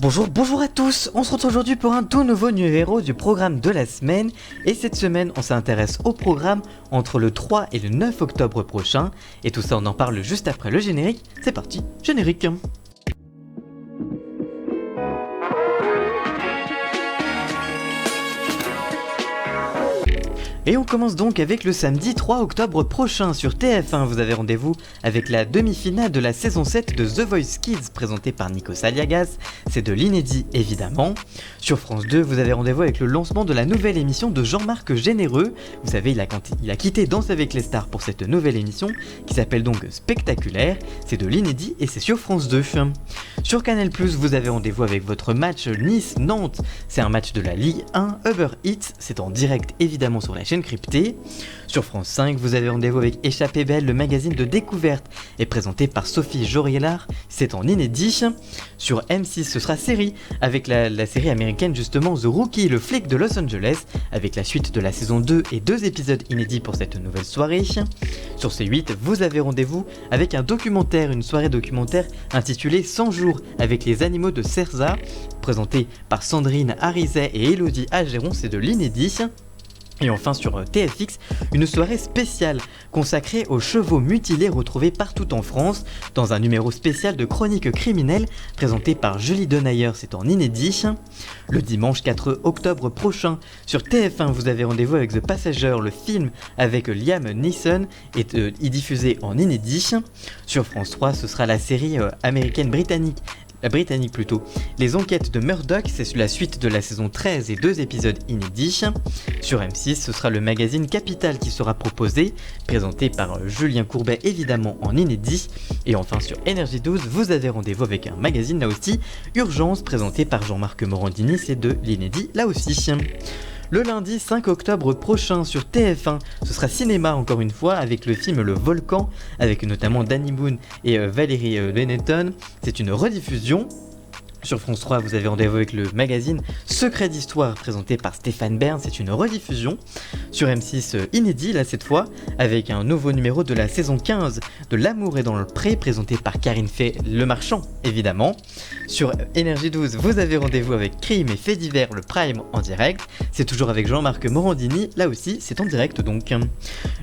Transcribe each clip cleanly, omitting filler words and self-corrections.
Bonjour à tous, on se retrouve aujourd'hui pour un tout nouveau numéro du programme de la semaine et cette semaine on s'intéresse au programme entre le 3 et le 9 octobre prochain et tout ça on en parle juste après le générique. C'est parti, générique. Et on commence donc avec le samedi 3 octobre prochain sur TF1. Vous avez rendez-vous avec la demi-finale de la saison 7 de The Voice Kids présentée par Nikos Aliagas. C'est de l'inédit évidemment. Sur France 2, vous avez rendez-vous avec le lancement de la nouvelle émission de Jean-Marc Généreux. Vous savez, il a quitté Danse avec les stars pour cette nouvelle émission qui s'appelle donc Spectaculaire. C'est de l'inédit et c'est sur France 2. Sur Canal+, vous avez rendez-vous avec votre match Nice-Nantes. C'est un match de la Ligue 1 Uber Eats. C'est en direct évidemment sur la chaîne cryptée. Sur France 5, vous avez rendez-vous avec Échappée Belle, le magazine de découverte est présenté par Sophie Joriellard, c'est en inédit. Sur M6, ce sera série, avec la série américaine justement The Rookie, le flic de Los Angeles, avec la suite de la saison 2 et 2 épisodes inédits pour cette nouvelle soirée. Sur C8, vous avez rendez-vous avec un documentaire, une soirée documentaire intitulée 100 jours avec les animaux de Cerza, présenté par Sandrine Arizet et Elodie Ageron, c'est de l'inédit. Et enfin sur TFX, une soirée spéciale consacrée aux chevaux mutilés retrouvés partout en France dans un numéro spécial de chronique criminelle présenté par Julie Denayer, c'est en inédit. Le dimanche 4 octobre prochain sur TF1, vous avez rendez-vous avec The Passenger, le film avec Liam Neeson est diffusé en inédit. Sur France 3, ce sera la série britannique, Les Enquêtes de Murdoch, c'est la suite de la saison 13 et 2 épisodes inédits. Sur M6, ce sera le magazine Capital qui sera proposé, présenté par Julien Courbet évidemment en inédit. Et enfin sur Énergie 12, vous avez rendez-vous avec un magazine là aussi, Urgence, présenté par Jean-Marc Morandini, c'est de l'inédit là aussi. Le lundi 5 octobre prochain sur TF1, ce sera cinéma encore une fois avec le film Le Volcan, avec notamment Danny Boone et Valérie Benetton. C'est une rediffusion. Sur France 3, vous avez rendez-vous avec le magazine Secret d'Histoire présenté par Stéphane Bern, c'est une rediffusion. Sur M6, inédit là cette fois, avec un nouveau numéro de la saison 15 de L'amour est dans le pré présenté par Karine Fay Le Marchand évidemment. Sur Énergie 12, vous avez rendez-vous avec Crime et Faits divers, le Prime en direct. C'est toujours avec Jean-Marc Morandini, là aussi c'est en direct donc.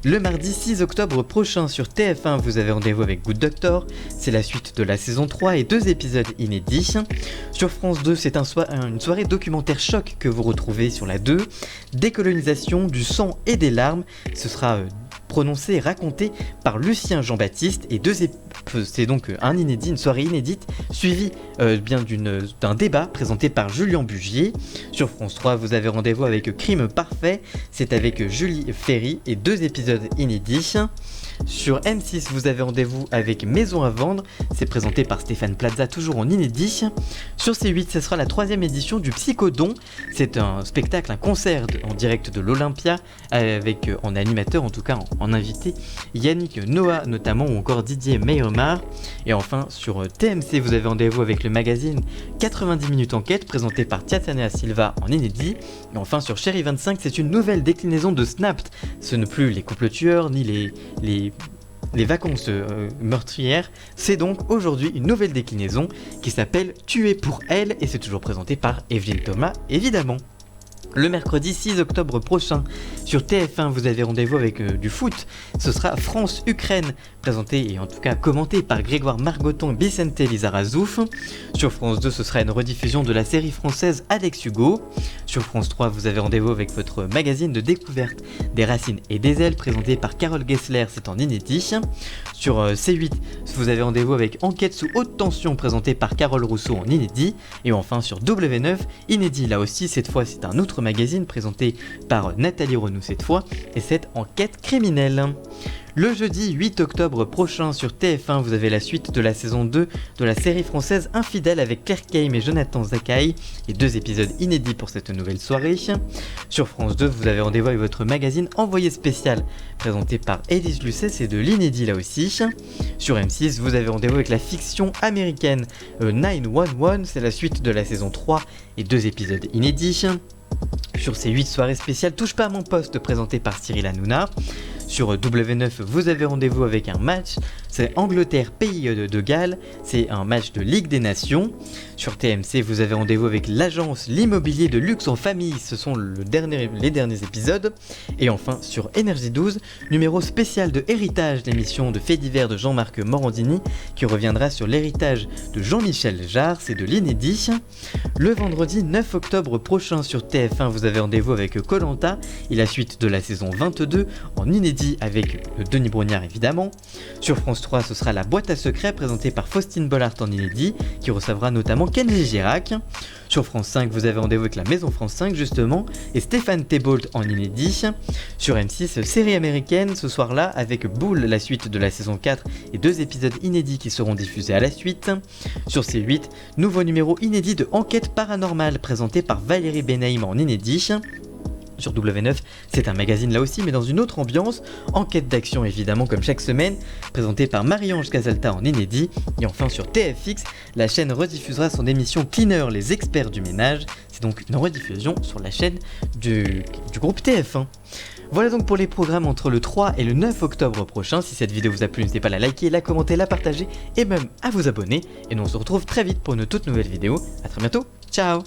Le mardi 6 octobre prochain sur TF1, vous avez rendez-vous avec Good Doctor. C'est la suite de la saison 3 et 2 épisodes inédits. Sur France 2, c'est une soirée documentaire choc que vous retrouvez sur la 2. Décolonisation, du sang et des larmes. Ce sera prononcé et raconté par Lucien Jean-Baptiste et c'est donc une soirée inédite suivie d'un débat présenté par Julien Bugier. Sur France 3, vous avez rendez-vous avec Crime Parfait, c'est avec Julie Ferry et 2 épisodes inédits. Sur M6, vous avez rendez-vous avec Maison à vendre, c'est présenté par Stéphane Plaza, toujours en inédit. Sur C8, ce sera la 3e édition du Psychodon, c'est un spectacle, un concert en direct de l'Olympia, avec en animateur, en tout cas en invité, Yannick Noah notamment, ou encore Didier Meyremar. Et enfin, sur TMC, vous avez rendez-vous avec le magazine 90 minutes enquête, présenté par Tiatana Silva en inédit. Et enfin, sur Chéri 25, c'est une nouvelle déclinaison de Snapped, ce ne plus les couples tueurs, ni les vacances meurtrières, c'est donc aujourd'hui une nouvelle déclinaison qui s'appelle Tuer pour elle et c'est toujours présenté par Evelyne Thomas évidemment. Le mercredi 6 octobre prochain, sur TF1, vous avez rendez-vous avec du foot. Ce sera France-Ukraine, présenté et en tout cas commenté par Grégoire Margoton et Vicente Lizarazouf. Sur France 2, ce sera une rediffusion de la série française Alex Hugo. Sur France 3, vous avez rendez-vous avec votre magazine de découverte des racines et des ailes, présenté par Carole Gessler, c'est en inédit. Sur C8, vous avez rendez-vous avec Enquête sous haute tension, présenté par Carole Rousseau en inédit. Et enfin sur W9, inédit là aussi, cette fois c'est un autre magazine présenté par Nathalie Renou cette fois, et c'est Enquête criminelle. Le jeudi 8 octobre prochain sur TF1, vous avez la suite de la saison 2 de la série française Infidèle avec Claire Kame et Jonathan Zakaï, et 2 épisodes inédits pour cette nouvelle soirée. Sur France 2, vous avez rendez-vous avec votre magazine Envoyé spécial, présenté par Élise Lucet, c'est de l'inédit là aussi. Sur M6, vous avez rendez-vous avec la fiction américaine 911, c'est la suite de la saison 3 et 2 épisodes inédits. Sur ces 8 soirées spéciales, Touche pas à mon poste, présenté par Cyril Hanouna. Sur W9, vous avez rendez-vous avec un match, c'est Angleterre-Pays de Galles, c'est un match de Ligue des Nations. Sur TMC, vous avez rendez-vous avec l'agence L'Immobilier de Luxe en famille, ce sont les derniers épisodes. Et enfin, sur Énergie 12, numéro spécial de Héritage, l'émission de faits divers de Jean-Marc Morandini, qui reviendra sur l'héritage de Jean-Michel Jarre, c'est de l'inédit. Le vendredi 9 octobre prochain sur TF1, vous avez rendez-vous avec Koh-Lanta et la suite de la saison 22 en inédit avec Denis Brognard évidemment. Sur France 3, ce sera la boîte à secrets présentée par Faustine Bollard en inédit, qui recevra notamment Kenji Girac. Sur France 5, vous avez rendez-vous avec la Maison France 5 justement, et Stéphane Thébault en inédit. Sur M6, série américaine ce soir-là avec Boule, la suite de la saison 4 et 2 épisodes inédits qui seront diffusés à la suite. Sur C8, nouveau numéro inédit de Enquête paranormale présenté par Valérie Benaïm en inédit. Sur W9, c'est un magazine là aussi mais dans une autre ambiance, enquête d'action évidemment comme chaque semaine, présenté par Marie-Ange Casalta en inédit. Et enfin sur TFX, la chaîne rediffusera son émission Cleaner, les experts du ménage, c'est donc une rediffusion sur la chaîne du groupe TF1. Voilà donc pour les programmes entre le 3 et le 9 octobre prochain. Si cette vidéo vous a plu, n'hésitez pas à la liker, la commenter, la partager et même à vous abonner. Et nous on se retrouve très vite pour une toute nouvelle vidéo. A très bientôt, ciao.